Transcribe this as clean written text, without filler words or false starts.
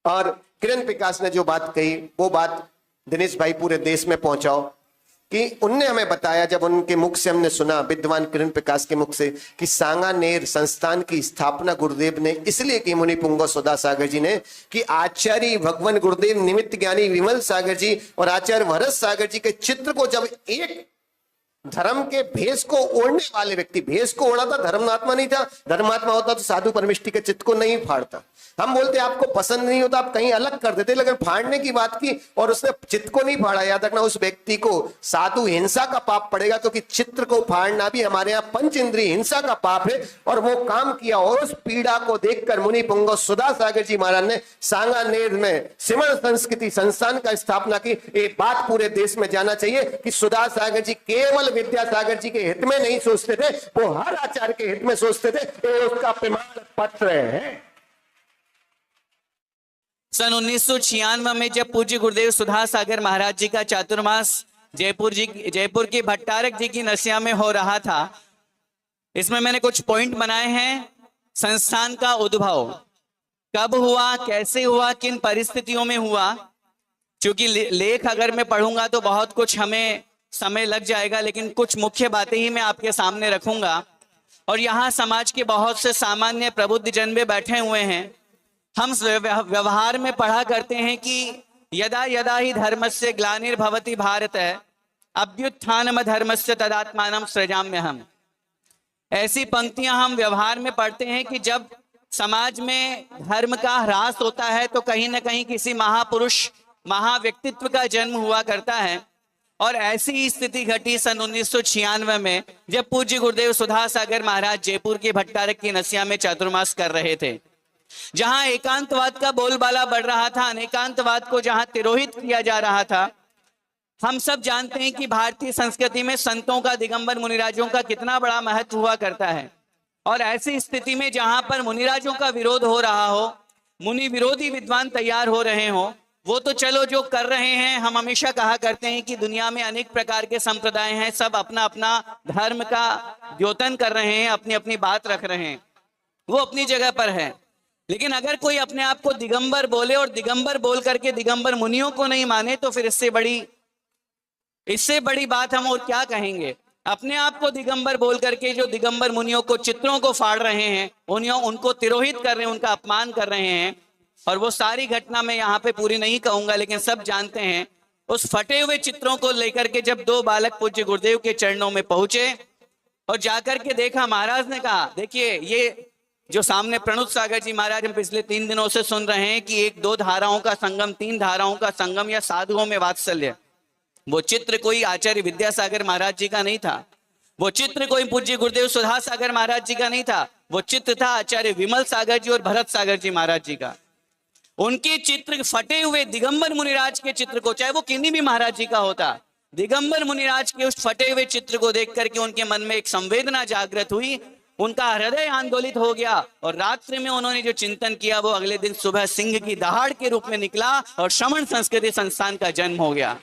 और किरण प्रकाश ने जो बात कही वो बात दिनेश भाई पूरे देश में पहुंचाओ कि उनने हमें बताया, जब उनके मुख से हमने सुना, विद्वान किरण प्रकाश के मुख से, कि सांगानेर संस्थान की स्थापना गुरुदेव ने इसलिए की, मुनि पुंगव सुधा सागर जी ने, कि आचार्य भगवान गुरुदेव निमित्त ज्ञानी विमल सागर जी और आचार्य भरत सागर जी के चित्र को जब एक धर्म के भेष को ओढ़ने वाले व्यक्ति, भेष को ओढ़ा था, धर्मात्मा नहीं था, धर्मात्मा होता तो साधु परमिष्टि के चित्त को नहीं फाड़ता। हम बोलते आपको पसंद नहीं होता आप कहीं अलग कर देते, लेकिन फाड़ने की बात की और उसने चित्त को नहीं फाड़ा। याद रखना, उस व्यक्ति को साधु हिंसा का पाप पड़ेगा, क्योंकि चित्र को फाड़ना भी हमारे यहाँ पंच इंद्रिय हिंसा का पाप है। और वो काम किया, और उस पीड़ा को देखकर मुनि पुंगव सुधा सागर जी महाराज ने सांगानेर में सिमर संस्कृति संस्थान का स्थापना की। एक बात पूरे देश में जाना चाहिए कि सुधा सागर जी केवल विद्यासागर जी के हित में नहीं सोचते थे, वो हर आचार्य के हित में सोचते थे। ये उसका प्रमाण पत्र है। सन 1996 में जब पूज्य गुरुदेव सुधा सागर महाराज जी का चातुर्मास जयपुर की भट्टारक जी की नसिया में हो रहा था, इसमें मैंने कुछ पॉइंट बनाए हैं। संस्थान का उद्भव कब हुआ, कैसे हुआ, किन परिस्थितियों में हुआ। क्योंकि लेख अगर मैं पढ़ूंगा तो बहुत कुछ हमें समय लग जाएगा, लेकिन कुछ मुख्य बातें ही मैं आपके सामने रखूंगा। और यहाँ समाज के बहुत से सामान्य प्रबुद्ध जन भी बैठे हुए हैं। हम व्यवहार में पढ़ा करते हैं कि यदा यदा ही धर्मस्य ग्लानिर्भवति भारत अभ्युत्थानम धर्मस्य तदात्मानं सृजाम्यहम्। ऐसी पंक्तियां हम व्यवहार में पढ़ते हैं कि जब समाज में धर्म का ह्रास होता है तो कहीं ना कहीं किसी महापुरुष महाव्यक्तित्व का जन्म हुआ करता है। और ऐसी ही स्थिति घटी सन 1996 में, जब पूज्य गुरुदेव सुधा सागर महाराज जयपुर के भट्टारक की नसिया में चातुर्मास कर रहे थे, जहां एकांतवाद का बोलबाला बढ़ रहा था, अनेकांतवाद को जहां तिरोहित किया जा रहा था। हम सब जानते हैं कि भारतीय संस्कृति में संतों का, दिगंबर मुनिराजों का कितना बड़ा महत्व हुआ करता है। और ऐसी स्थिति में जहां पर मुनिराजों का विरोध हो रहा हो, मुनि विरोधी विद्वान तैयार हो रहे हो, वो तो चलो जो कर रहे हैं। हम हमेशा कहा करते हैं कि दुनिया में अनेक प्रकार के संप्रदाय हैं, सब अपना अपना धर्म का द्योतन कर रहे हैं, अपनी अपनी बात रख रहे हैं, वो अपनी जगह पर है। लेकिन अगर कोई अपने आप को दिगंबर बोले और दिगंबर बोल करके दिगंबर मुनियों को नहीं माने, तो फिर इससे बड़ी बात हम और क्या कहेंगे। अपने आप को दिगंबर बोल करके जो दिगंबर मुनियों को, चित्रों को फाड़ रहे हैं, उनको तिरोहित कर रहे हैं, उनका अपमान कर रहे हैं। और वो सारी घटना मैं यहाँ पे पूरी नहीं कहूंगा, लेकिन सब जानते हैं। उस फटे हुए चित्रों को लेकर के जब दो बालक पूज्य गुरुदेव के चरणों में पहुंचे और जाकर के देखा, महाराज ने कहा, देखिए ये जो सामने प्रणुत सागर जी महाराज हम पिछले 3 दिनों से सुन रहे हैं कि एक 2 धाराओं का संगम, 3 धाराओं का संगम या साधुओं में वात्सल्य, वो चित्र कोई आचार्य विद्यासागर महाराज जी का नहीं था। वो चित्र कोई पूज्य गुरुदेव सुधा सागर महाराज जी का नहीं था। वो चित्र था आचार्य विमल सागर जी और भरत सागर जी महाराज जी का। उनके चित्र, फटे हुए दिगंबर मुनिराज के चित्र को, चाहे वो किन्हीं भी महाराज जी का होता, दिगंबर मुनिराज के उस फटे हुए चित्र को देख करके उनके मन में एक संवेदना जागृत हुई, उनका हृदय आंदोलित हो गया। और रात्रि में उन्होंने जो चिंतन किया, वो अगले दिन सुबह सिंह की दहाड़ के रूप में निकला और श्रमण संस्कृति संस्थान का जन्म हो गया।